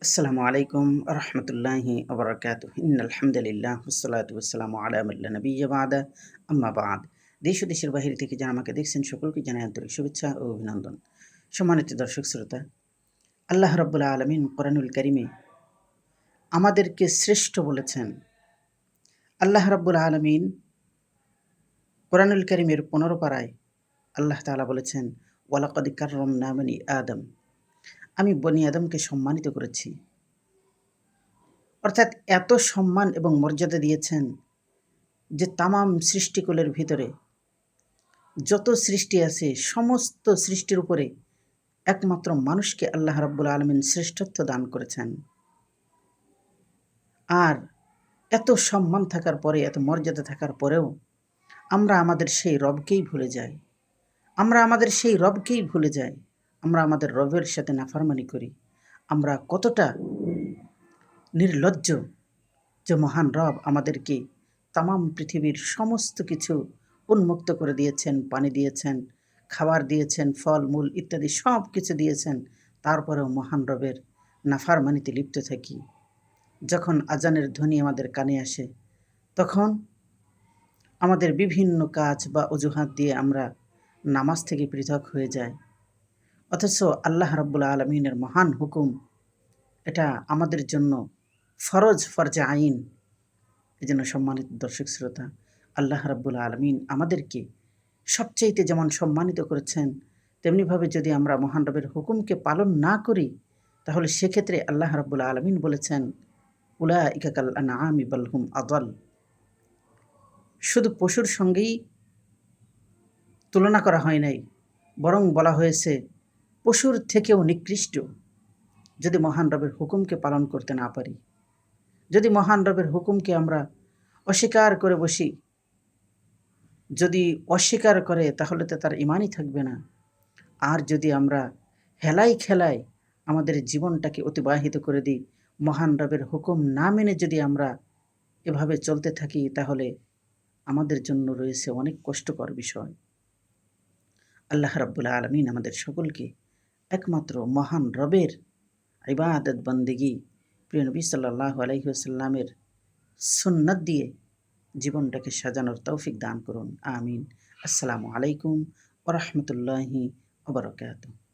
আসসালামু আলাইকুম রহমতুল্লাহি ওবরাকাতুহ ইন্নাল হামদুলিল্লাহ ওয়াসসালাতু ওয়াসসালামু আলা মান লা নাবিয়্যা বা'দা আম্মা বা'দ। দেশ ও দেশের বাহিরে থেকে যারা আমাকে দেখছেন সকলকে জানাই আন্তরিক শুভেচ্ছা ও অভিনন্দন। সম্মানিত দর্শক শ্রোতা, আল্লাহ রাব্বুল আলামিন কোরআনুল কারিমে আমাদেরকে শ্রেষ্ঠ বলেছেন। আল্লাহ রাব্বুল আলামিন কোরআনুল কারিমের ১৫ পারায় আল্লাহ তাআলা বলেছেন, ওয়ালাকাদ কাররামনা বানি আদম। আমি বনি আদমকে সম্মানিত করেছি। অর্থাৎ এত সম্মান এবং মর্যাদা দিয়েছেন যে তামাম সৃষ্টিকুলের ভিতরে যত সৃষ্টি আছে সমস্ত সৃষ্টির উপরে একমাত্র মানুষকে আল্লাহ রাব্বুল আলামিন শ্রেষ্ঠত্ব দান করেছেন। আর এত সম্মান থাকার পরে, এত মর্যাদা থাকার পরেও আমরা আমাদের সেই রবকেই ভুলে যাই। আমরা আমাদের রবের সাথে নাফরমানি করি। আমরা কতটা নির্লজ্জ যে মহান রব আমাদেরকে তামাম পৃথিবীর সমস্ত কিছু উন্মুক্ত করে দিয়েছেন, পানি দিয়েছেন, খাবার দিয়েছেন, ফলমূল ইত্যাদি সব কিছু দিয়েছেন। তারপরেও মহান রবের নাফরমানিতে লিপ্ত থাকি। যখন আজানের ধ্বনি আমাদের কানে আসে, তখন আমাদের বিভিন্ন কাজ বা অজুহাত দিয়ে আমরা নামাজ থেকে পৃথক হয়ে যাই। অথচ আল্লাহ রাব্বুল আলামিনের মহান হুকুম, এটা আমাদের জন্য ফরজে আইন। এজন্য সম্মানিত দর্শক শ্রোতা, আল্লাহ রাব্বুল আলামিন আমাদেরকে সবচাইতে যেমন সম্মানিত করেছেন, তেমনিভাবে যদি আমরা মহান রবের হুকুমকে পালন না করি, তাহলে সেক্ষেত্রে আল্লাহ রাব্বুল আলামিন বলেছেন, উলাইকা কাল আনআমি বাল হুম আদাল। শুধু পশুর সঙ্গেই তুলনা করা হয় নাই, বরং বলা হয়েছে পশুর থেকেও নিকৃষ্ট যদি মহান রবের হুকুমকে পালন করতে না পারি। যদি মহান রবের হুকুমকে আমরা অস্বীকার করে বসি, যদি অস্বীকার করে তাহলে তো তার ঈমানই থাকবে না। আর যদি আমরা হেলায় খেলায় আমাদের জীবনটাকে অতিবাহিত করে দিই, মহান রবের হুকুম না মেনে যদি আমরা এভাবে চলতে থাকি, তাহলে আমাদের জন্য রয়েছে অনেক কষ্টকর বিষয়। আল্লাহ রাব্বুল আলামিন আমাদের সকলকে একমাত্র মহান রবের ইবাদত বন্দেগী, প্রিয় নবী সাল্লাল্লাহু আলাইহি ওয়াসাল্লামের সুন্নাত দিয়ে জীবনটাকে সাজানোর তৌফিক দান করুন। আমিন। আসসালামু আলাইকুম ওয়া রাহমাতুল্লাহি ওয়া বারাকাতুহু।